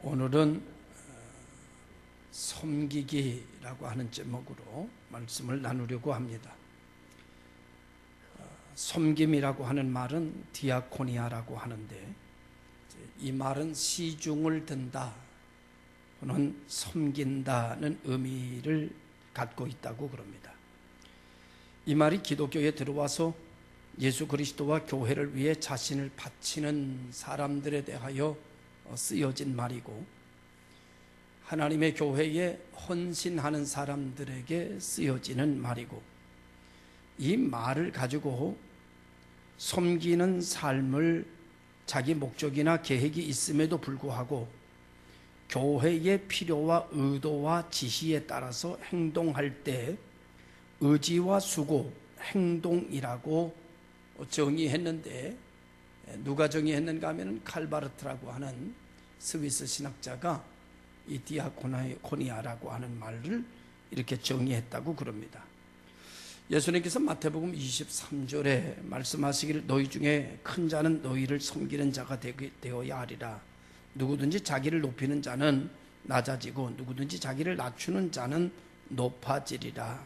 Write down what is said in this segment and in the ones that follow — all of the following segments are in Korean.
오늘은 섬기기라고 하는 제목으로 말씀을 나누려고 합니다. 섬김이라고 하는 말은 디아코니아라고 하는데, 이 말은 시중을 든다 또는 섬긴다는 의미를 갖고 있다고 그럽니다. 이 말이 기독교에 들어와서 예수 그리스도와 교회를 위해 자신을 바치는 사람들에 대하여 쓰여진 말이고, 하나님의 교회에 헌신하는 사람들에게 쓰여지는 말이고, 이 말을 가지고 섬기는 삶을 자기 목적이나 계획이 있음에도 불구하고 교회의 필요와 의도와 지시에 따라서 행동할 때 의지와 수고, 행동이라고 정의했는데, 누가 정의했는가 하면 칼바르트라고 하는 스위스 신학자가 이 디아코니아라고 하는 말을 이렇게 정의했다고 그럽니다. 예수님께서 마태복음 23절에 말씀하시기를 너희 중에 큰 자는 너희를 섬기는 자가 되어야 하리라. 누구든지 자기를 높이는 자는 낮아지고 누구든지 자기를 낮추는 자는 높아지리라.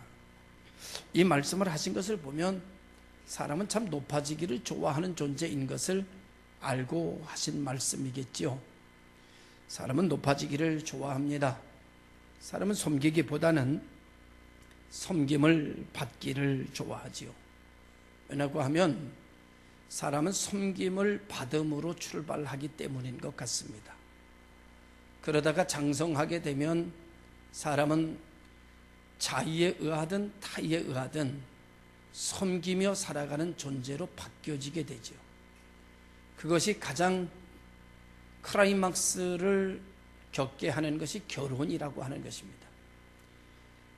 이 말씀을 하신 것을 보면 사람은 참 높아지기를 좋아하는 존재인 것을 알고 하신 말씀이겠지요. 사람은 높아지기를 좋아합니다. 사람은 섬기기보다는 섬김을 받기를 좋아하지요. 왜냐고 하면 사람은 섬김을 받음으로 출발하기 때문인 것 같습니다. 그러다가 장성하게 되면 사람은 자의에 의하든 타의에 의하든 섬기며 살아가는 존재로 바뀌어지게 되죠. 그것이 가장 클라이막스를 겪게 하는 것이 결혼이라고 하는 것입니다.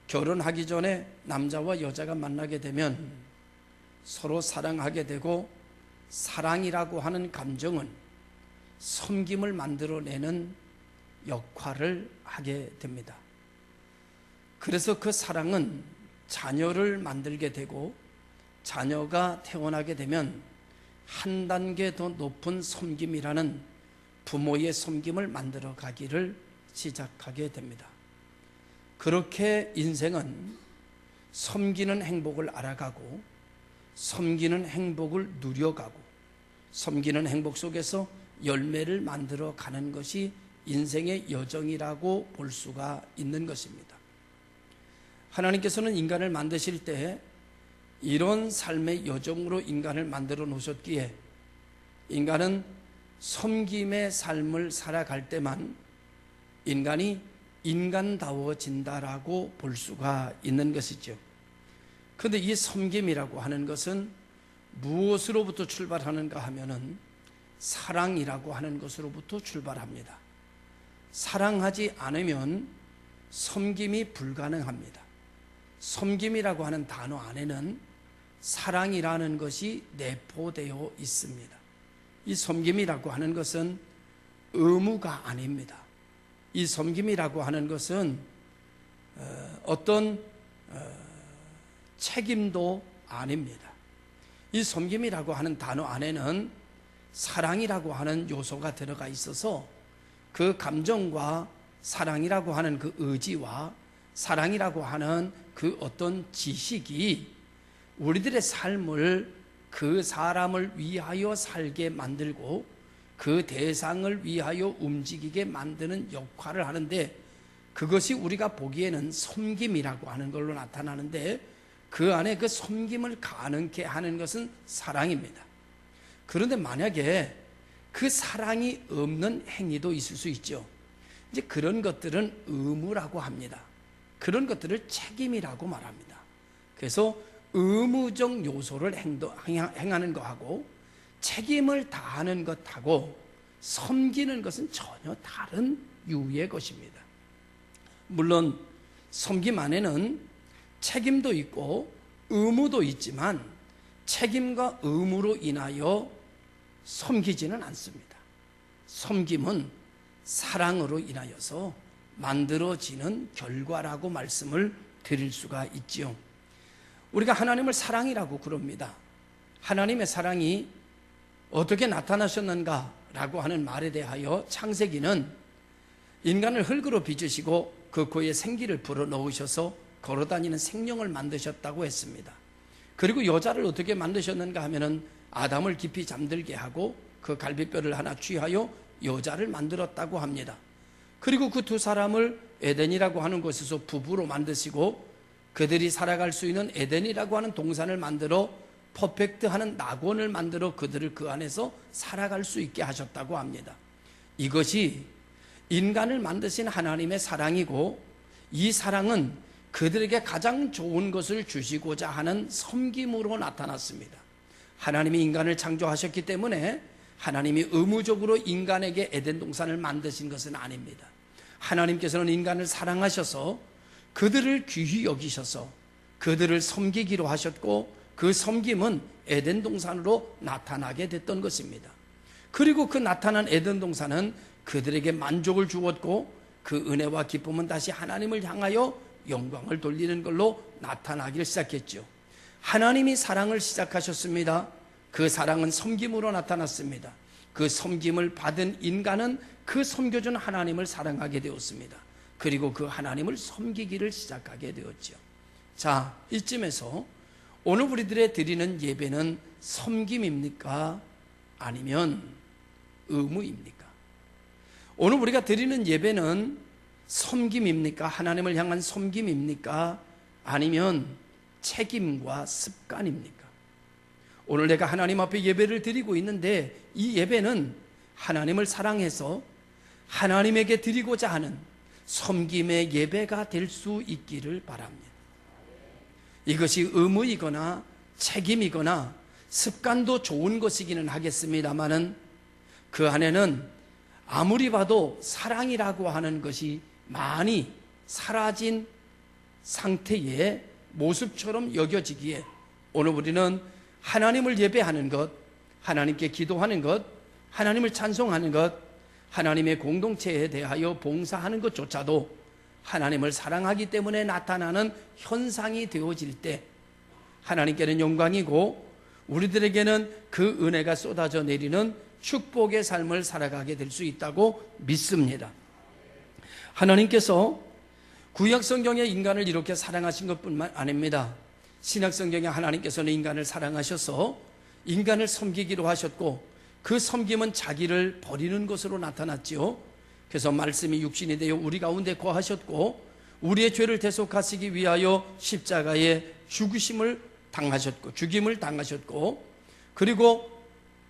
결혼하기 전에 남자와 여자가 만나게 되면 서로 사랑하게 되고, 사랑이라고 하는 감정은 섬김을 만들어내는 역할을 하게 됩니다. 그래서 그 사랑은 자녀를 만들게 되고, 자녀가 태어나게 되면 한 단계 더 높은 섬김이라는 부모의 섬김을 만들어 가기를 시작하게 됩니다. 그렇게 인생은 섬기는 행복을 알아가고, 섬기는 행복을 누려가고, 섬기는 행복 속에서 열매를 만들어 가는 것이 인생의 여정이라고 볼 수가 있는 것입니다. 하나님께서는 인간을 만드실 때 이런 삶의 여정으로 인간을 만들어 놓으셨기에, 인간은 섬김의 삶을 살아갈 때만 인간이 인간다워진다라고 볼 수가 있는 것이죠. 그런데 이 섬김이라고 하는 것은 무엇으로부터 출발하는가 하면은 사랑이라고 하는 것으로부터 출발합니다. 사랑하지 않으면 섬김이 불가능합니다. 섬김이라고 하는 단어 안에는 사랑이라는 것이 내포되어 있습니다. 이 섬김이라고 하는 것은 의무가 아닙니다. 이 섬김이라고 하는 것은 어떤 책임도 아닙니다. 이 섬김이라고 하는 단어 안에는 사랑이라고 하는 요소가 들어가 있어서 그 감정과 사랑이라고 하는 그 의지와 사랑이라고 하는 그 어떤 지식이 우리들의 삶을, 그 사람을 위하여 살게 만들고 그 대상을 위하여 움직이게 만드는 역할을 하는데, 그것이 우리가 보기에는 섬김이라고 하는 걸로 나타나는데, 그 안에 그 섬김을 가능케 하는 것은 사랑입니다. 그런데 만약에 그 사랑이 없는 행위도 있을 수 있죠. 이제 그런 것들은 의무라고 합니다. 그런 것들을 책임이라고 말합니다. 그래서 의무적 요소를 행하는 것하고 책임을 다하는 것하고 섬기는 것은 전혀 다른 유의 것입니다. 물론 섬김 안에는 책임도 있고 의무도 있지만 책임과 의무로 인하여 섬기지는 않습니다. 섬김은 사랑으로 인하여서 만들어지는 결과라고 말씀을 드릴 수가 있지요. 우리가 하나님을 사랑이라고 그럽니다. 하나님의 사랑이 어떻게 나타나셨는가라고 하는 말에 대하여 창세기는 인간을 흙으로 빚으시고 그 코에 생기를 불어넣으셔서 걸어다니는 생명을 만드셨다고 했습니다. 그리고 여자를 어떻게 만드셨는가 하면은 아담을 깊이 잠들게 하고 그 갈비뼈를 하나 취하여 여자를 만들었다고 합니다. 그리고 그 두 사람을 에덴이라고 하는 곳에서 부부로 만드시고 그들이 살아갈 수 있는 에덴이라고 하는 동산을 만들어 퍼펙트하는 낙원을 만들어 그들을 그 안에서 살아갈 수 있게 하셨다고 합니다. 이것이 인간을 만드신 하나님의 사랑이고, 이 사랑은 그들에게 가장 좋은 것을 주시고자 하는 섬김으로 나타났습니다. 하나님이 인간을 창조하셨기 때문에 하나님이 의무적으로 인간에게 에덴 동산을 만드신 것은 아닙니다. 하나님께서는 인간을 사랑하셔서 그들을 귀히 여기셔서 그들을 섬기기로 하셨고, 그 섬김은 에덴 동산으로 나타나게 됐던 것입니다. 그리고 그 나타난 에덴 동산은 그들에게 만족을 주었고, 그 은혜와 기쁨은 다시 하나님을 향하여 영광을 돌리는 걸로 나타나기 시작했죠. 하나님이 사랑을 시작하셨습니다. 그 사랑은 섬김으로 나타났습니다. 그 섬김을 받은 인간은 그 섬겨준 하나님을 사랑하게 되었습니다. 그리고 그 하나님을 섬기기를 시작하게 되었죠. 자, 이쯤에서 오늘 우리들의 드리는 예배는 섬김입니까? 아니면 의무입니까? 오늘 우리가 드리는 예배는 섬김입니까? 하나님을 향한 섬김입니까? 아니면 책임과 습관입니까? 오늘 내가 하나님 앞에 예배를 드리고 있는데 이 예배는 하나님을 사랑해서 하나님에게 드리고자 하는 섬김의 예배가 될 수 있기를 바랍니다. 이것이 의무이거나 책임이거나 습관도 좋은 것이기는 하겠습니다마는 그 안에는 아무리 봐도 사랑이라고 하는 것이 많이 사라진 상태의 모습처럼 여겨지기에 오늘 우리는 하나님을 예배하는 것, 하나님께 기도하는 것, 하나님을 찬송하는 것, 하나님의 공동체에 대하여 봉사하는 것조차도 하나님을 사랑하기 때문에 나타나는 현상이 되어질 때 하나님께는 영광이고 우리들에게는 그 은혜가 쏟아져 내리는 축복의 삶을 살아가게 될 수 있다고 믿습니다. 하나님께서 구약 성경에 인간을 이렇게 사랑하신 것뿐만 아닙니다. 신약 성경에 하나님께서는 인간을 사랑하셔서 인간을 섬기기로 하셨고, 그 섬김은 자기를 버리는 것으로 나타났지요. 그래서 말씀이 육신이 되어 우리 가운데 거하셨고, 우리의 죄를 대속하시기 위하여 십자가에 죽임을 당하셨고, 그리고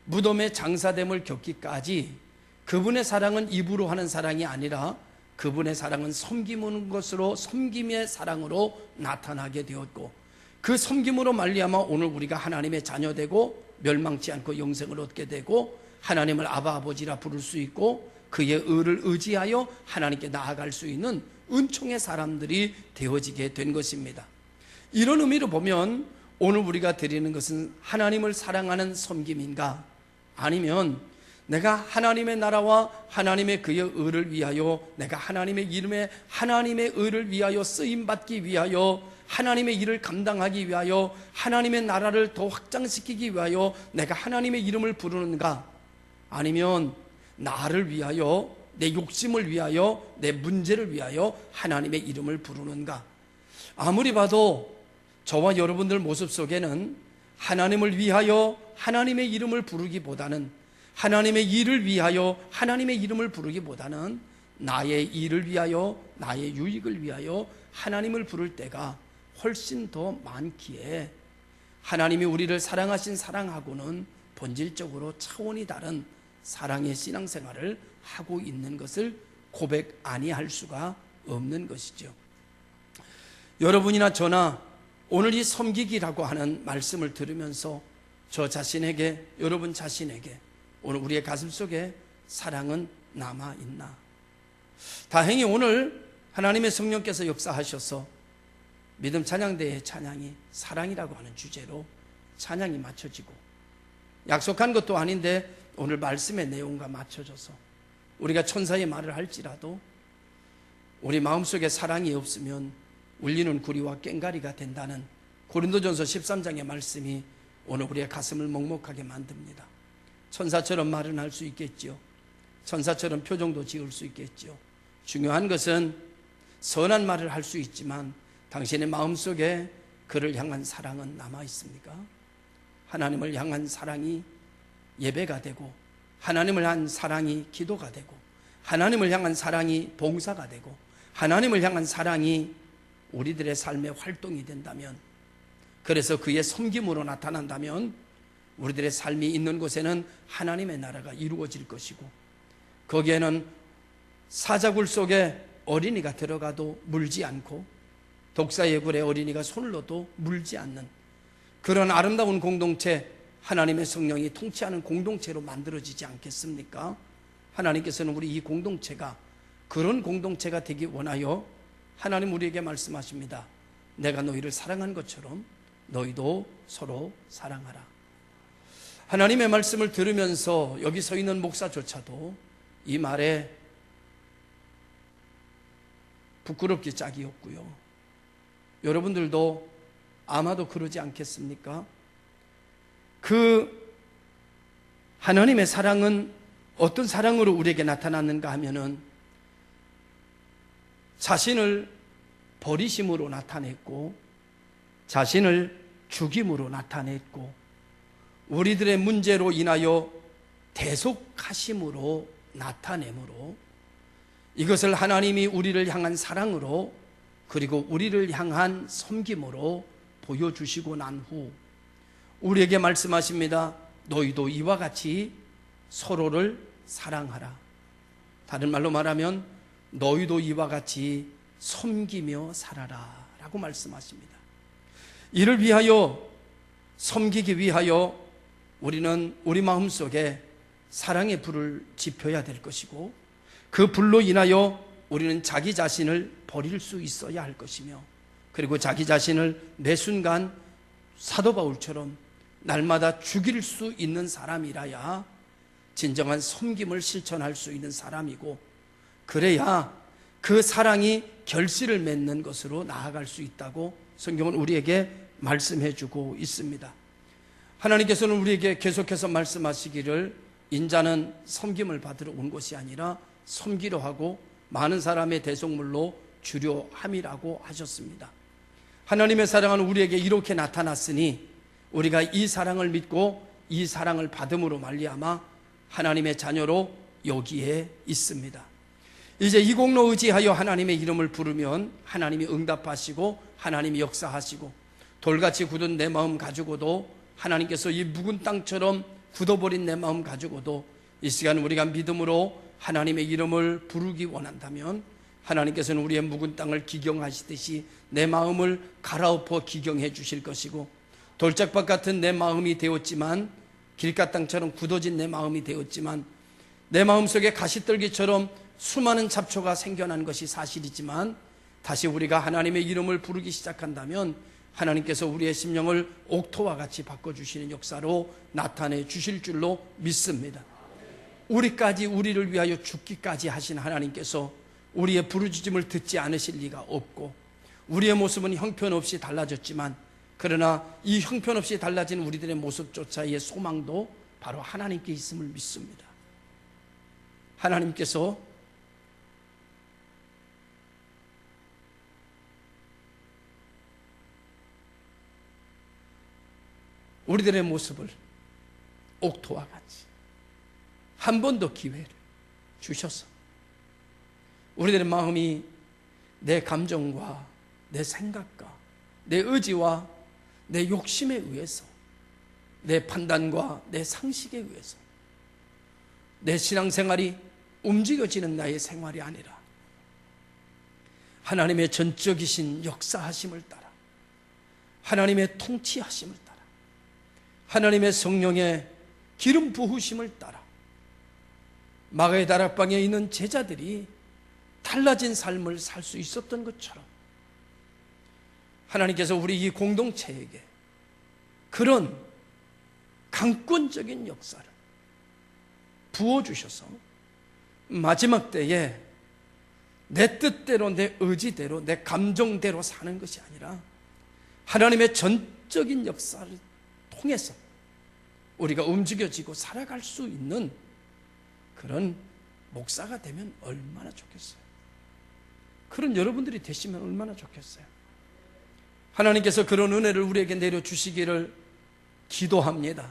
무덤의 장사됨을 겪기까지 그분의 사랑은 입으로 하는 사랑이 아니라 그분의 사랑은 섬기는 것으로, 섬김의 사랑으로 나타나게 되었고, 그 섬김으로 말미암아 오늘 우리가 하나님의 자녀되고 멸망치 않고 영생을 얻게 되고 하나님을 아바 아버지라 부를 수 있고 그의 의를 의지하여 하나님께 나아갈 수 있는 은총의 사람들이 되어지게 된 것입니다. 이런 의미로 보면 오늘 우리가 드리는 것은 하나님을 사랑하는 섬김인가, 아니면 내가 하나님의 나라와 하나님의 그의 의를 위하여, 내가 하나님의 이름에 하나님의 의를 위하여 쓰임받기 위하여, 하나님의 일을 감당하기 위하여, 하나님의 나라를 더 확장시키기 위하여 내가 하나님의 이름을 부르는가, 아니면 나를 위하여, 내 욕심을 위하여, 내 문제를 위하여 하나님의 이름을 부르는가. 아무리 봐도 저와 여러분들 모습 속에는 하나님을 위하여 하나님의 이름을 부르기보다는, 하나님의 일을 위하여 하나님의 이름을 부르기보다는 나의 일을 위하여, 나의 유익을 위하여 하나님을 부를 때가 훨씬 더 많기에 하나님이 우리를 사랑하신 사랑하고는 본질적으로 차원이 다른 사랑의 신앙생활을 하고 있는 것을 고백 아니할 수가 없는 것이죠. 여러분이나 저나 오늘 이 섬기기라고 하는 말씀을 들으면서 저 자신에게, 여러분 자신에게 오늘 우리의 가슴 속에 사랑은 남아있나? 다행히 오늘 하나님의 성령께서 역사하셔서 믿음 찬양대의 찬양이 사랑이라고 하는 주제로 찬양이 맞춰지고, 약속한 것도 아닌데 오늘 말씀의 내용과 맞춰져서 우리가 천사의 말을 할지라도 우리 마음속에 사랑이 없으면 울리는 구리와 꽹가리가 된다는 고린도전서 13장의 말씀이 오늘 우리의 가슴을 먹먹하게 만듭니다. 천사처럼 말은 할 수 있겠죠. 천사처럼 표정도 지을 수 있겠죠. 중요한 것은 선한 말을 할 수 있지만 당신의 마음속에 그를 향한 사랑은 남아 있습니까? 하나님을 향한 사랑이 예배가 되고, 하나님을 향한 사랑이 기도가 되고, 하나님을 향한 사랑이 봉사가 되고, 하나님을 향한 사랑이 우리들의 삶의 활동이 된다면, 그래서 그의 섬김으로 나타난다면 우리들의 삶이 있는 곳에는 하나님의 나라가 이루어질 것이고, 거기에는 사자굴 속에 어린이가 들어가도 물지 않고 독사의 굴에 어린이가 손을 넣어도 물지 않는 그런 아름다운 공동체, 하나님의 성령이 통치하는 공동체로 만들어지지 않겠습니까? 하나님께서는 우리 이 공동체가 그런 공동체가 되기 원하여 하나님 우리에게 말씀하십니다. 내가 너희를 사랑한 것처럼 너희도 서로 사랑하라. 하나님의 말씀을 들으면서 여기 서 있는 목사조차도 이 말에 부끄럽기 짝이 없고요. 여러분들도 아마도 그러지 않겠습니까? 그 하나님의 사랑은 어떤 사랑으로 우리에게 나타났는가 하면은 자신을 버리심으로 나타냈고, 자신을 죽임으로 나타냈고, 우리들의 문제로 인하여 대속하심으로 나타내므로, 이것을 하나님이 우리를 향한 사랑으로, 그리고 우리를 향한 섬김으로 보여주시고 난 후 우리에게 말씀하십니다. 너희도 이와 같이 서로를 사랑하라. 다른 말로 말하면 너희도 이와 같이 섬기며 살아라 라고 말씀하십니다. 이를 위하여, 섬기기 위하여 우리는 우리 마음속에 사랑의 불을 지펴야 될 것이고, 그 불로 인하여 우리는 자기 자신을 버릴 수 있어야 할 것이며, 그리고 자기 자신을 매 순간 사도 바울처럼 날마다 죽일 수 있는 사람이라야 진정한 섬김을 실천할 수 있는 사람이고, 그래야 그 사랑이 결실을 맺는 것으로 나아갈 수 있다고 성경은 우리에게 말씀해 주고 있습니다. 하나님께서는 우리에게 계속해서 말씀하시기를 인자는 섬김을 받으러 온 것이 아니라 섬기려 하고 많은 사람의 대속물로 주려 함이라고 하셨습니다. 하나님의 사랑은 우리에게 이렇게 나타났으니 우리가 이 사랑을 믿고 이 사랑을 받음으로 말미암아 하나님의 자녀로 여기에 있습니다. 이제 이 공로 의지하여 하나님의 이름을 부르면 하나님이 응답하시고 하나님이 역사하시고, 돌같이 굳은 내 마음 가지고도 하나님께서 이 묵은 땅처럼 굳어버린 내 마음 가지고도 이 시간 우리가 믿음으로 하나님의 이름을 부르기 원한다면 하나님께서는 우리의 묵은 땅을 기경하시듯이 내 마음을 갈아엎어 기경해 주실 것이고, 돌짝밭 같은 내 마음이 되었지만, 길가 땅처럼 굳어진 내 마음이 되었지만, 내 마음속에 가시떨기처럼 수많은 잡초가 생겨난 것이 사실이지만, 다시 우리가 하나님의 이름을 부르기 시작한다면 하나님께서 우리의 심령을 옥토와 같이 바꿔주시는 역사로 나타내 주실 줄로 믿습니다. 우리까지, 우리를 위하여 죽기까지 하신 하나님께서 우리의 부르짖음을 듣지 않으실 리가 없고, 우리의 모습은 형편없이 달라졌지만, 그러나 이 형편없이 달라진 우리들의 모습조차의 소망도 바로 하나님께 있음을 믿습니다. 하나님께서 우리들의 모습을 옥토와 같이 한 번 더 기회를 주셔서 우리들의 마음이 내 감정과 내 생각과 내 의지와 내 욕심에 의해서, 내 판단과 내 상식에 의해서 내 신앙생활이 움직여지는 나의 생활이 아니라 하나님의 전적이신 역사하심을 따라, 하나님의 통치하심을 따라, 하나님의 성령의 기름 부으심을 따라 마가의 다락방에 있는 제자들이 달라진 삶을 살 수 있었던 것처럼 하나님께서 우리 이 공동체에게 그런 강권적인 역사를 부어주셔서 마지막 때에 내 뜻대로, 내 의지대로, 내 감정대로 사는 것이 아니라 하나님의 전적인 역사를 통해서 우리가 움직여지고 살아갈 수 있는 그런 목사가 되면 얼마나 좋겠어요. 그런 여러분들이 되시면 얼마나 좋겠어요. 하나님께서 그런 은혜를 우리에게 내려주시기를 기도합니다.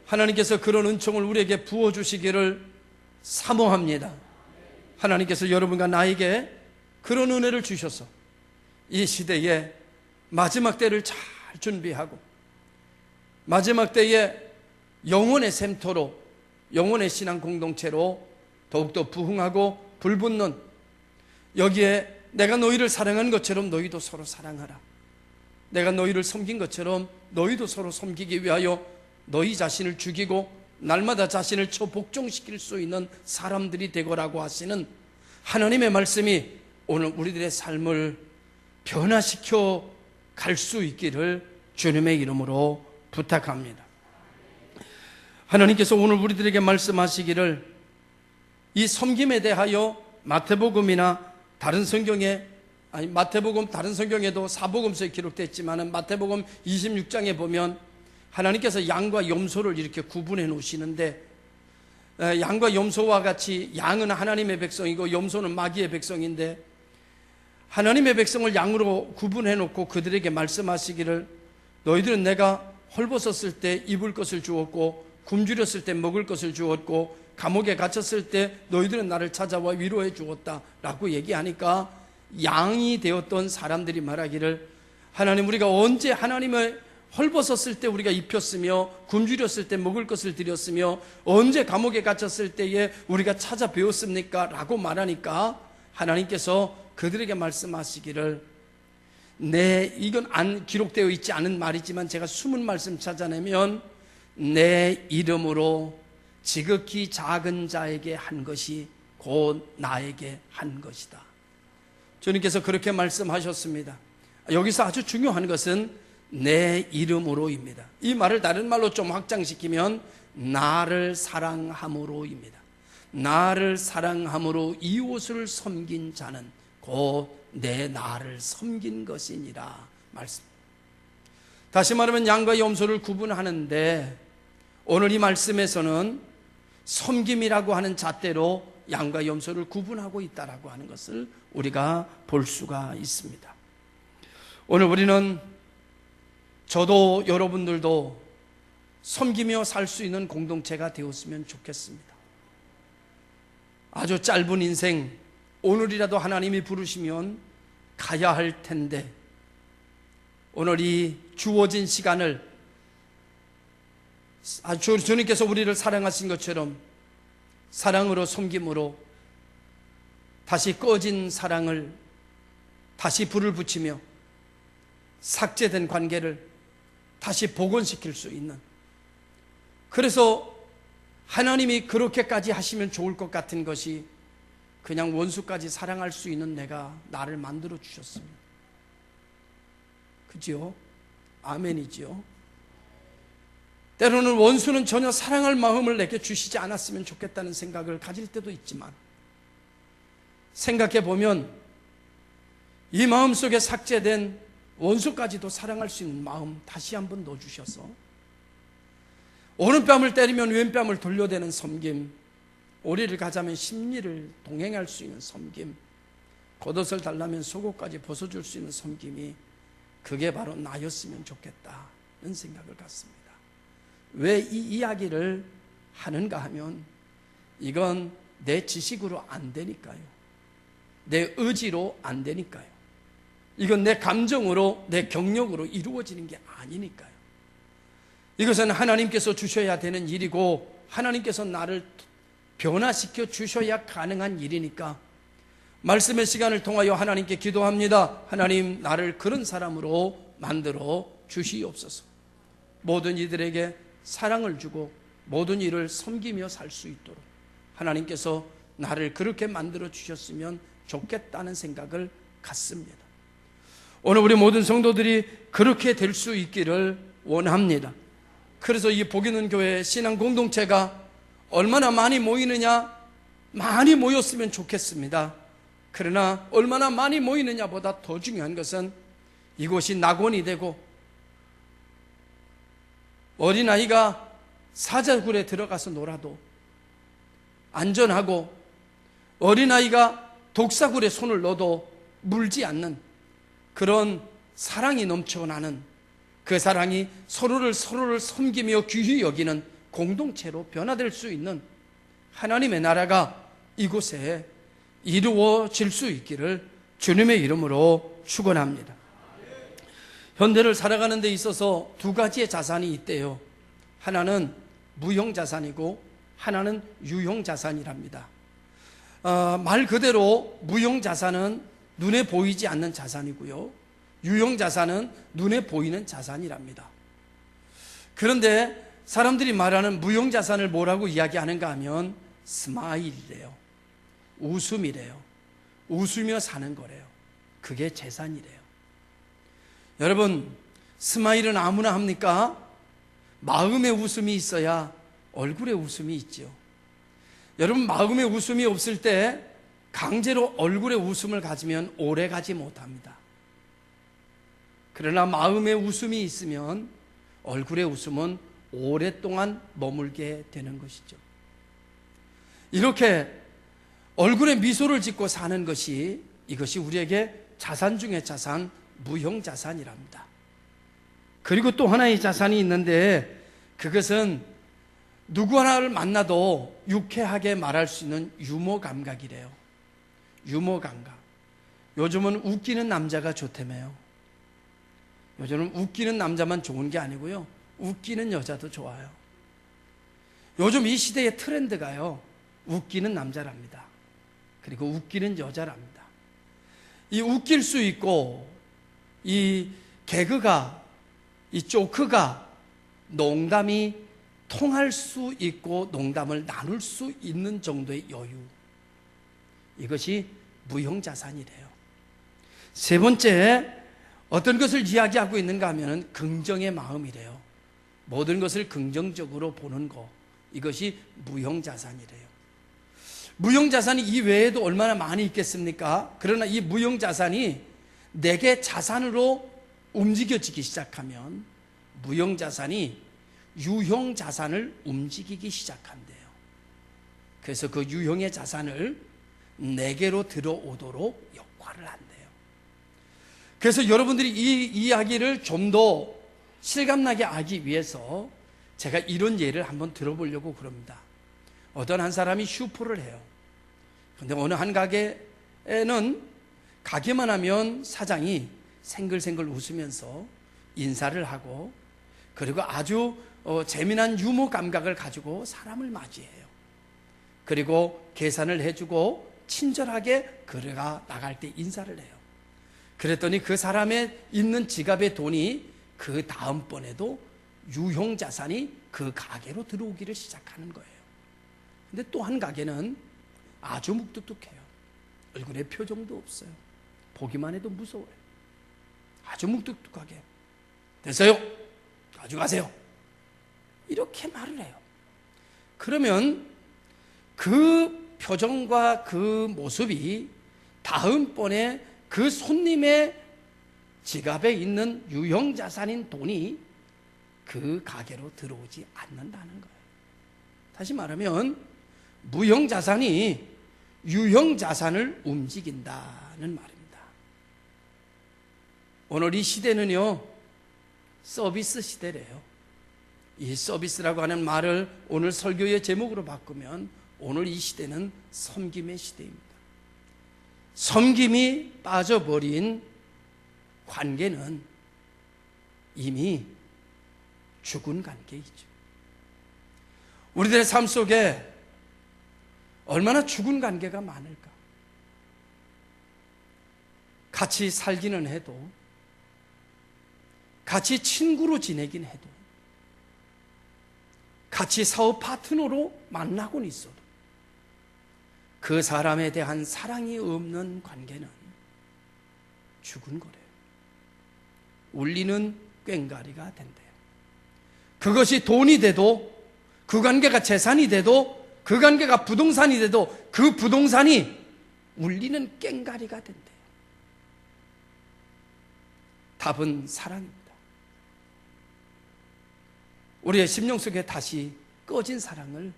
하나님께서 그런 은총을 우리에게 부어주시기를 사모합니다. 하나님께서 여러분과 나에게 그런 은혜를 주셔서 이 시대에 마지막 때를 잘 준비하고 마지막 때에 영혼의 샘터로, 영혼의 신앙 공동체로 더욱더 부흥하고 불붙는, 여기에 내가 너희를 사랑한 것처럼 너희도 서로 사랑하라, 내가 너희를 섬긴 것처럼 너희도 서로 섬기기 위하여 너희 자신을 죽이고 날마다 자신을 처복종시킬 수 있는 사람들이 되거라고 하시는 하나님의 말씀이 오늘 우리들의 삶을 변화시켜 갈 수 있기를 주님의 이름으로 부탁합니다. 하나님께서 오늘 우리들에게 말씀하시기를 이 섬김에 대하여 마태복음이나 다른 성경에, 마태복음 다른 성경에도 사복음서에 기록됐지만 마태복음 26장에 보면 하나님께서 양과 염소를 이렇게 구분해 놓으시는데, 양과 염소와 같이 양은 하나님의 백성이고 염소는 마귀의 백성인데, 하나님의 백성을 양으로 구분해 놓고 그들에게 말씀하시기를 너희들은 내가 헐벗었을 때 입을 것을 주었고 굶주렸을 때 먹을 것을 주었고 감옥에 갇혔을 때 너희들은 나를 찾아와 위로해 주었다 라고 얘기하니까, 양이 되었던 사람들이 말하기를 하나님, 우리가 언제 하나님을 헐벗었을 때 우리가 입혔으며 굶주렸을 때 먹을 것을 드렸으며 언제 감옥에 갇혔을 때에 우리가 찾아뵈었습니까? 라고 말하니까 하나님께서 그들에게 말씀하시기를, 이건 기록되어 있지 않은 말이지만 제가 숨은 말씀 찾아내면 내 이름으로 지극히 작은 자에게 한 것이 곧 나에게 한 것이다. 주님께서 그렇게 말씀하셨습니다. 여기서 아주 중요한 것은 내 이름으로입니다. 이 말을 다른 말로 좀 확장시키면 나를 사랑함으로입니다. 나를 사랑함으로 이웃을 섬긴 자는 곧 내 나를 섬긴 것이니라 말씀. 다시 말하면 양과 염소를 구분하는데 오늘 이 말씀에서는 섬김이라고 하는 잣대로 양과 염소를 구분하고 있다라고 하는 것을 우리가 볼 수가 있습니다. 오늘 우리는, 저도 여러분들도 섬기며 살 수 있는 공동체가 되었으면 좋겠습니다. 아주 짧은 인생, 오늘이라도 하나님이 부르시면 가야 할 텐데 오늘 이 주어진 시간을 주님께서 우리를 사랑하신 것처럼 사랑으로, 섬김으로 다시 꺼진 사랑을 다시 불을 붙이며 삭제된 관계를 다시 복원시킬 수 있는, 그래서 하나님이 그렇게까지 하시면 좋을 것 같은 것이 그냥 원수까지 사랑할 수 있는 나를 만들어 주셨습니다. 그죠? 아멘이죠. 때로는 원수는 전혀 사랑할 마음을 내게 주시지 않았으면 좋겠다는 생각을 가질 때도 있지만, 생각해 보면 이 마음 속에 삭제된 원수까지도 사랑할 수 있는 마음 다시 한번 넣어주셔서 오른뺨을 때리면 왼뺨을 돌려대는 섬김, 오리를 가자면 십리를 동행할 수 있는 섬김, 겉옷을 달라면 속옷까지 벗어줄 수 있는 섬김이, 그게 바로 나였으면 좋겠다는 생각을 갖습니다. 왜 이 이야기를 하는가 하면 이건 내 지식으로 안 되니까요. 내 의지로 안 되니까요. 이건 내 감정으로, 내 경력으로 이루어지는 게 아니니까요. 이것은 하나님께서 주셔야 되는 일이고 하나님께서 나를 변화시켜 주셔야 가능한 일이니까 말씀의 시간을 통하여 하나님께 기도합니다. 하나님, 나를 그런 사람으로 만들어 주시옵소서. 모든 이들에게 사랑을 주고 모든 일을 섬기며 살 수 있도록 하나님께서 나를 그렇게 만들어 주셨으면 좋겠다는 생각을 갖습니다. 오늘 우리 모든 성도들이 그렇게 될 수 있기를 원합니다. 그래서 이 복 있는 교회 신앙 공동체가 얼마나 많이 모이느냐, 많이 모였으면 좋겠습니다. 그러나 얼마나 많이 모이느냐보다 더 중요한 것은 이곳이 낙원이 되고 어린아이가 사자굴에 들어가서 놀아도 안전하고, 어린아이가 독사굴에 손을 넣어도 물지 않는 그런 사랑이 넘쳐 나는, 그 사랑이 서로를 섬기며 귀히 여기는 공동체로 변화될 수 있는 하나님의 나라가 이곳에 이루어질 수 있기를 주님의 이름으로 축원합니다. 현대를 살아가는 데 있어서 두 가지의 자산이 있대요. 하나는 무형자산이고 하나는 유형자산이랍니다. 말 그대로 무형자산은 눈에 보이지 않는 자산이고요, 유형자산은 눈에 보이는 자산이랍니다. 그런데 사람들이 말하는 무형자산을 뭐라고 이야기하는가 하면 스마일이래요. 웃음이래요. 웃으며 사는 거래요. 그게 재산이래요. 여러분, 스마일은 아무나 합니까? 마음의 웃음이 있어야 얼굴에 웃음이 있죠. 여러분, 마음의 웃음이 없을 때 강제로 얼굴에 웃음을 가지면 오래 가지 못합니다. 그러나 마음의 웃음이 있으면 얼굴의 웃음은 오랫동안 머물게 되는 것이죠. 이렇게 얼굴에 미소를 짓고 사는 것이, 이것이 우리에게 자산 중에 자산, 무형자산이랍니다. 그리고 또 하나의 자산이 있는데, 그것은 누구 하나를 만나도 유쾌하게 말할 수 있는 유머 감각이래요. 유머 감각. 요즘은 웃기는 남자가 좋다며요. 요즘은 웃기는 남자만 좋은 게 아니고요, 웃기는 여자도 좋아요. 요즘 이 시대의 트렌드가요, 웃기는 남자랍니다. 그리고 웃기는 여자랍니다. 이 웃길 수 있고, 이 개그가, 이 조크가, 농담이 통할 수 있고 농담을 나눌 수 있는 정도의 여유, 이것이 무형자산이래요. 세 번째, 어떤 것을 이야기하고 있는가 하면 긍정의 마음이래요. 모든 것을 긍정적으로 보는 것, 이것이 무형자산이래요. 무형자산이 이 외에도 얼마나 많이 있겠습니까? 그러나 이 무형자산이 내게 자산으로 움직여지기 시작하면 무형자산이 유형자산을 움직이기 시작한대요. 그래서 그 유형의 자산을 내게로 들어오도록 역할을 한대요. 그래서 여러분들이 이 이야기를 좀 더 실감나게 알기 위해서 제가 이런 예를 한번 들어보려고 그럽니다. 어떤 한 사람이 슈퍼를 해요. 그런데 어느 한 가게에는 가게만 하면 사장이 생글생글 웃으면서 인사를 하고, 그리고 아주 재미난 유머 감각을 가지고 사람을 맞이해요. 그리고 계산을 해주고 친절하게 그가 나갈 때 인사를 해요. 그랬더니 그 사람의 있는 지갑의 돈이 그 다음번에도 유형자산이 그 가게로 들어오기를 시작하는 거예요. 근데 또 한 가게는 아주 묵뚝뚝해요. 얼굴에 표정도 없어요. 보기만 해도 무서워요. 아주 묵뚝뚝하게, 됐어요, 가져가세요, 이렇게 말을 해요. 그러면 그 표정과 그 모습이 다음번에 그 손님의 지갑에 있는 유형자산인 돈이 그 가게로 들어오지 않는다는 거예요. 다시 말하면 무형자산이 유형자산을 움직인다는 말입니다. 오늘 이 시대는요, 서비스 시대래요. 이 서비스라고 하는 말을 오늘 설교의 제목으로 바꾸면 오늘 이 시대는 섬김의 시대입니다. 섬김이 빠져버린 관계는 이미 죽은 관계이죠. 우리들의 삶 속에 얼마나 죽은 관계가 많을까. 같이 살기는 해도, 같이 친구로 지내긴 해도, 같이 사업 파트너로 만나곤 있어도 그 사람에 대한 사랑이 없는 관계는 죽은 거래요. 울리는 꽹과리가 된대요. 그것이 돈이 돼도, 그 관계가 재산이 돼도, 그 관계가 부동산이 돼도 그 부동산이 울리는 꽹과리가 된대요. 답은 사랑입니다. 우리의 심령 속에 다시 꺼진 사랑을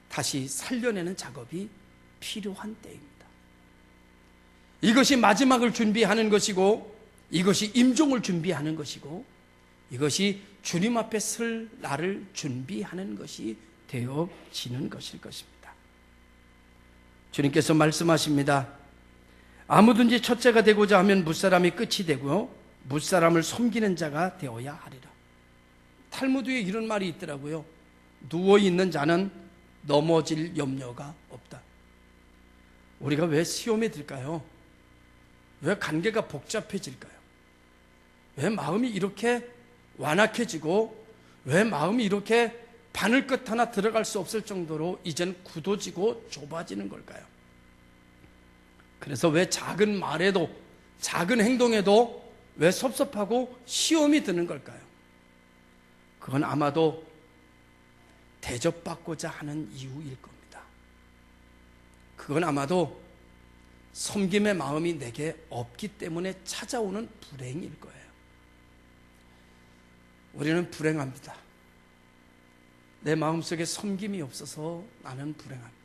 다시 살려내는 작업이 필요한 때입니다. 이것이 마지막을 준비하는 것이고, 이것이 임종을 준비하는 것이고, 이것이 주님 앞에 설 날을 준비하는 것이 되어지는 것일 것입니다. 주님께서 말씀하십니다. 아무든지 첫째가 되고자 하면 뭇사람이 끝이 되고 뭇사람을 섬기는 자가 되어야 하리라. 탈무드에 이런 말이 있더라고요. 누워있는 자는 넘어질 염려가 없다. 우리가 왜 시험에 들까요? 왜 관계가 복잡해질까요? 왜 마음이 이렇게 완악해지고, 왜 마음이 이렇게 바늘 끝 하나 들어갈 수 없을 정도로 이젠 굳어지고 좁아지는 걸까요? 그래서 왜 작은 말에도, 작은 행동에도 왜 섭섭하고 시험이 드는 걸까요? 그건 아마도 대접받고자 하는 이유일 겁니다. 그건 아마도 섬김의 마음이 내게 없기 때문에 찾아오는 불행일 거예요. 우리는 불행합니다. 내 마음속에 섬김이 없어서 나는 불행합니다.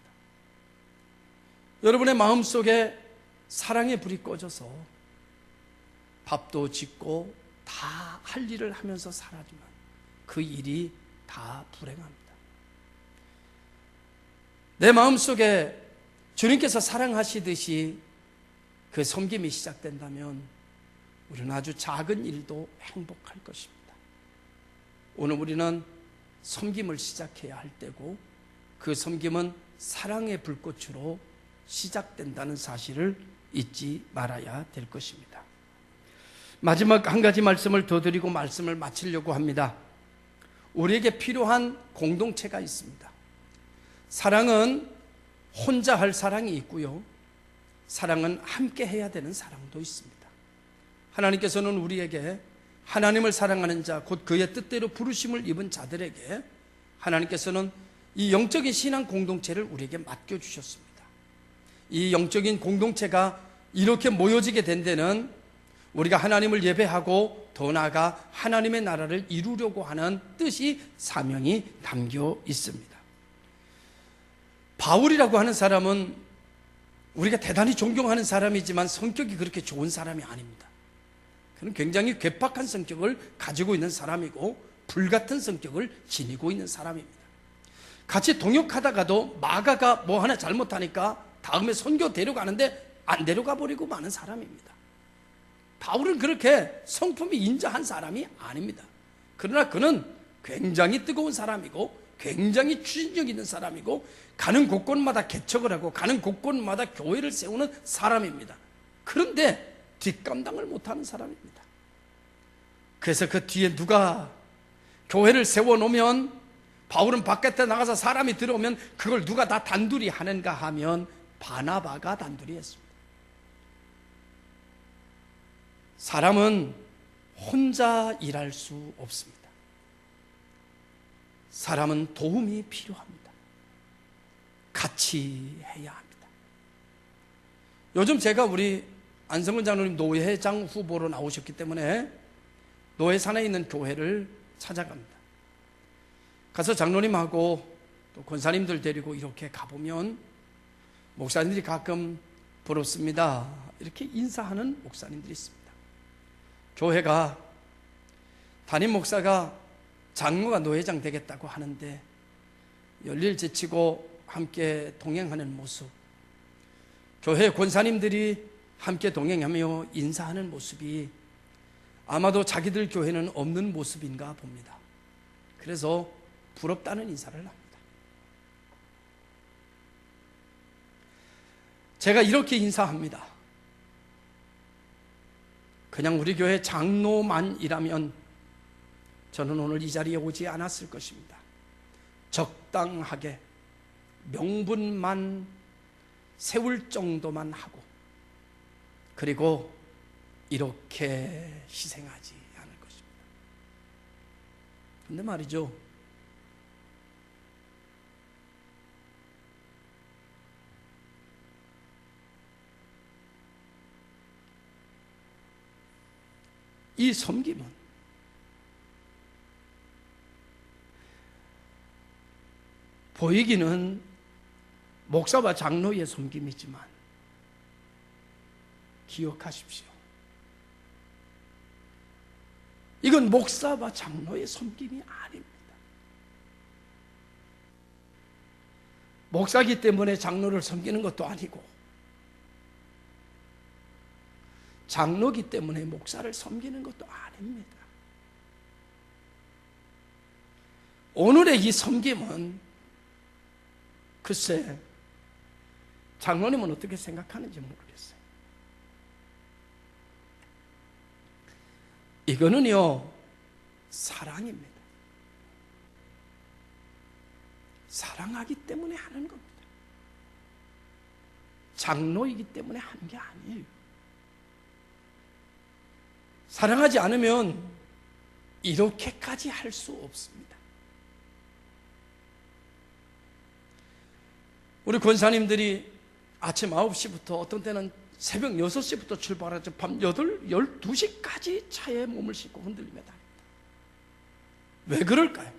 여러분의 마음속에 사랑의 불이 꺼져서 밥도 짓고 다 할 일을 하면서 살아지만 그 일이 다 불행합니다. 내 마음속에 주님께서 사랑하시듯이 그 섬김이 시작된다면 우리는 아주 작은 일도 행복할 것입니다. 오늘 우리는 섬김을 시작해야 할 때고, 그 섬김은 사랑의 불꽃으로 시작된다는 사실을 잊지 말아야 될 것입니다. 마지막 한 가지 말씀을 더 드리고 말씀을 마치려고 합니다. 우리에게 필요한 공동체가 있습니다. 사랑은 혼자 할 사랑이 있고요, 사랑은 함께 해야 되는 사랑도 있습니다. 하나님께서는 우리에게 하나님을 사랑하는 자, 곧 그의 뜻대로 부르심을 입은 자들에게 하나님께서는 이 영적인 신앙 공동체를 우리에게 맡겨주셨습니다. 이 영적인 공동체가 이렇게 모여지게 된 데는 우리가 하나님을 예배하고 더 나아가 하나님의 나라를 이루려고 하는 뜻이, 사명이 담겨 있습니다. 바울이라고 하는 사람은 우리가 대단히 존경하는 사람이지만 성격이 그렇게 좋은 사람이 아닙니다. 그는 굉장히 괴팍한 성격을 가지고 있는 사람이고 불같은 성격을 지니고 있는 사람입니다. 같이 동역하다가도 마가가 뭐 하나 잘못하니까 다음에 선교 데려가는데 안 데려가 버리고 마는 사람입니다. 바울은 그렇게 성품이 인자한 사람이 아닙니다. 그러나 그는 굉장히 뜨거운 사람이고 굉장히 추진력 있는 사람이고 가는 곳곳마다 개척을 하고 가는 곳곳마다 교회를 세우는 사람입니다. 그런데 뒷감당을 못하는 사람입니다. 그래서 그 뒤에 누가 교회를 세워놓으면, 바울은 바깥에 나가서 사람이 들어오면 그걸 누가 다 단둘이 하는가 하면 바나바가 단둘이 했습니다. 사람은 혼자 일할 수 없습니다. 사람은 도움이 필요합니다. 같이 해야 합니다. 요즘 제가 우리 안성근 장로님 노회장 후보로 나오셨기 때문에 노회산에 있는 교회를 찾아갑니다. 가서 장로님하고 또 권사님들 데리고 이렇게 가보면 목사님들이 가끔 부럽습니다, 이렇게 인사하는 목사님들이 있습니다. 교회가 담임 목사가 장로가 노회장 되겠다고 하는데 열일 제치고 함께 동행하는 모습, 교회 권사님들이 함께 동행하며 인사하는 모습이 아마도 자기들 교회는 없는 모습인가 봅니다. 그래서 부럽다는 인사를 합니다. 제가 이렇게 인사합니다. 그냥 우리 교회 장로만이라면 저는 오늘 이 자리에 오지 않았을 것입니다. 적당하게 명분만 세울 정도만 하고, 그리고 이렇게 희생하지 않을 것입니다. 근데 말이죠, 이 섬김은 보이기는 목사와 장로의 섬김이지만 기억하십시오. 이건 목사와 장로의 섬김이 아닙니다. 목사기 때문에 장로를 섬기는 것도 아니고, 장로기 때문에 목사를 섬기는 것도 아닙니다. 오늘의 이 섬김은 글쎄 장로님은 어떻게 생각하는지 모르겠어요. 이거는요 사랑입니다. 사랑하기 때문에 하는 겁니다. 장로이기 때문에 하는 게 아니에요. 사랑하지 않으면 이렇게까지 할 수 없습니다. 우리 권사님들이 아침 9시부터 어떤 때는 새벽 6시부터 출발하죠. 밤 12시까지 차에 몸을 싣고 흔들리며 다닙니다. 왜 그럴까요?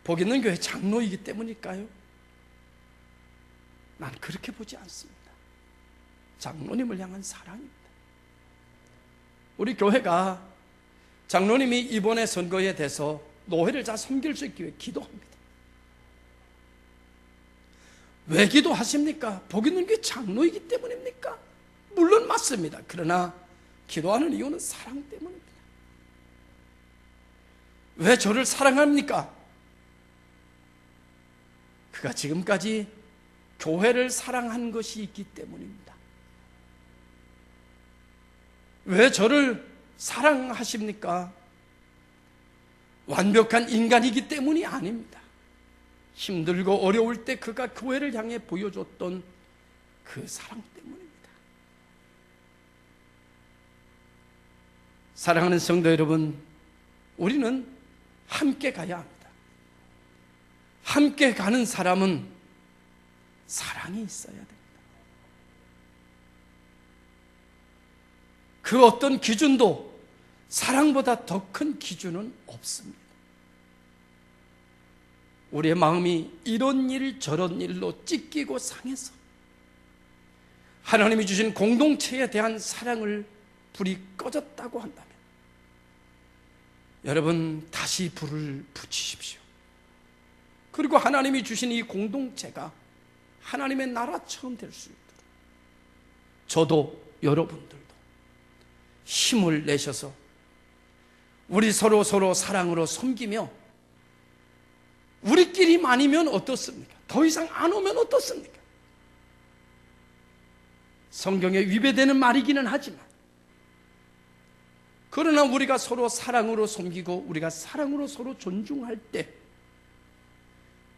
복 있는 교회 장로이기 때문일까요? 난 그렇게 보지 않습니다. 장로님을 향한 사랑입니다. 우리 교회가 장로님이 이번에 선거에 대해서 노회를 잘 섬길 수 있기 위해 기도합니다. 왜 기도하십니까? 복 있는 교회 장로이기 때문입니까? 물론 맞습니다. 그러나 기도하는 이유는 사랑 때문입니다. 왜 저를 사랑합니까? 그가 지금까지 교회를 사랑한 것이 있기 때문입니다. 왜 저를 사랑하십니까? 완벽한 인간이기 때문이 아닙니다. 힘들고 어려울 때 그가 교회를 향해 보여줬던 그 사랑 때문입니다. 사랑하는 성도 여러분, 우리는 함께 가야 합니다. 함께 가는 사람은 사랑이 있어야 됩니다. 그 어떤 기준도 사랑보다 더 큰 기준은 없습니다. 우리의 마음이 이런 일 저런 일로 찢기고 상해서 하나님이 주신 공동체에 대한 사랑을 불이 꺼졌다고 한다면 여러분 다시 불을 붙이십시오. 그리고 하나님이 주신 이 공동체가 하나님의 나라처럼 될 수 있도록 저도 여러분들도 힘을 내셔서 우리 서로 사랑으로 섬기며 우리끼리만이면 어떻습니까? 더 이상 안 오면 어떻습니까? 성경에 위배되는 말이기는 하지만 그러나 우리가 서로 사랑으로 섬기고 우리가 사랑으로 서로 존중할 때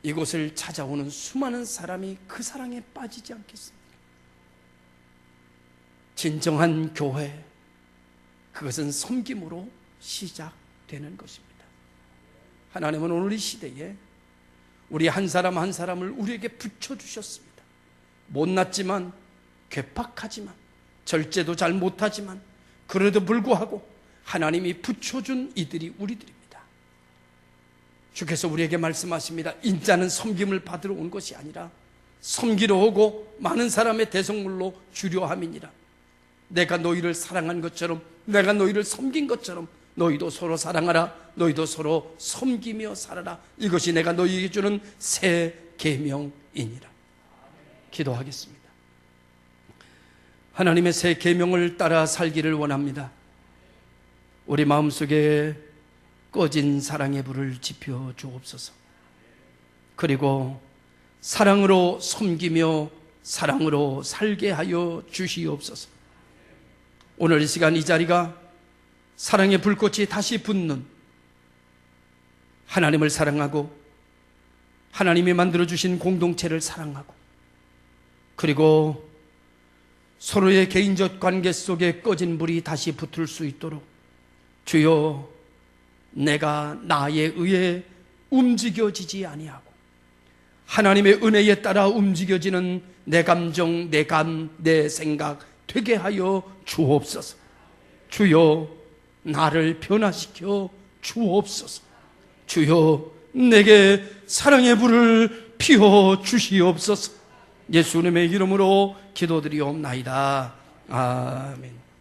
이곳을 찾아오는 수많은 사람이 그 사랑에 빠지지 않겠습니까? 진정한 교회, 그것은 섬김으로 시작되는 것입니다. 하나님은 오늘 이 시대에 우리 한 사람 한 사람을 우리에게 붙여주셨습니다. 못났지만 괴팍하지만 절제도 잘 못하지만 그래도 불구하고 하나님이 붙여준 이들이 우리들입니다. 주께서 우리에게 말씀하십니다. 인자는 섬김을 받으러 온 것이 아니라 섬기러 오고 많은 사람의 대성물로 주려 함이니라. 내가 너희를 사랑한 것처럼 내가 너희를 섬긴 것처럼 너희도 서로 사랑하라. 너희도 서로 섬기며 살아라. 이것이 내가 너희에게 주는 새 계명이니라. 기도하겠습니다. 하나님의 새 계명을 따라 살기를 원합니다. 우리 마음속에 꺼진 사랑의 불을 지펴 주옵소서. 그리고 사랑으로 섬기며 사랑으로 살게 하여 주시옵소서. 오늘 이 시간 이 자리가 사랑의 불꽃이 다시 붙는 하나님을 사랑하고 하나님이 만들어주신 공동체를 사랑하고 그리고 서로의 개인적 관계 속에 꺼진 불이 다시 붙을 수 있도록 주여, 내가 나에 의해 움직여지지 아니하고 하나님의 은혜에 따라 움직여지는 내 감정, 내 내 생각 되게 하여 주옵소서. 주여, 나를 변화시켜 주옵소서. 주여, 내게 사랑의 불을 피워 주시옵소서. 예수님의 이름으로 기도드리옵나이다. 아멘.